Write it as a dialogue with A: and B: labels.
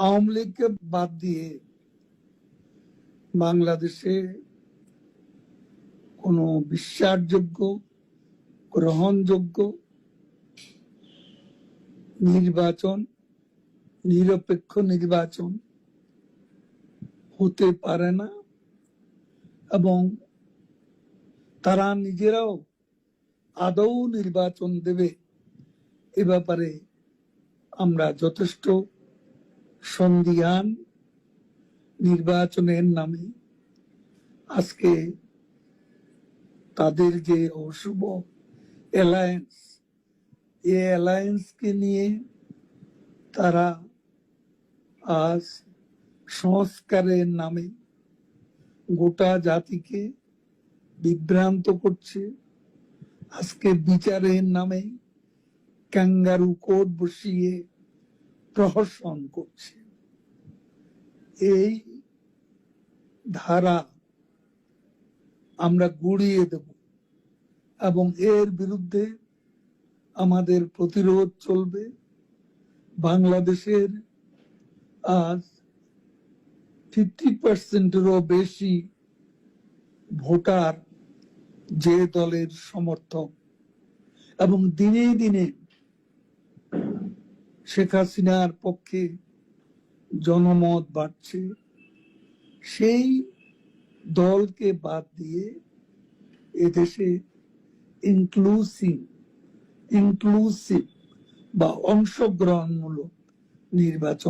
A: আওয়ামী লীগকে বাদ দিয়ে বাংলাদেশে কোনো বিশ্বাসযোগ্য, গ্রহণযোগ্য নির্বাচন, নিরপেক্ষ নির্বাচন হতে পারে না এবং তারা নিজেরাও আদৌ নির্বাচন দেবে এ ব্যাপারে আমরা যথেষ্ট সন্দিহান। নির্বাচনের নামে আজকে তাদের যে অশুভ অ্যালায়েন্স, এই অ্যালায়েন্সকে নিয়ে তারা আজ সংস্কারের নামে গোটা জাতিকে বিভ্রান্ত করছে। আজকে বিচারের নামে ক্যাঙ্গারু কোর্ট বসিয়ে প্রহসন করছে। এই ধারা আমরা গুড়িয়ে দেব এবং এর বিরুদ্ধে আমাদের প্রতিরোধ চলবে। বাংলাদেশের আজ 50%-এরও বেশি ভোটার যে দলের সমর্থক এবং দিনে দিনে শেখ হাসিনার পক্ষে জনমত বাড়ছে, সেই দলকে বাদ দিয়ে এদেশে ইনক্লুসিভ বা অংশগ্রহণমূলক নির্বাচন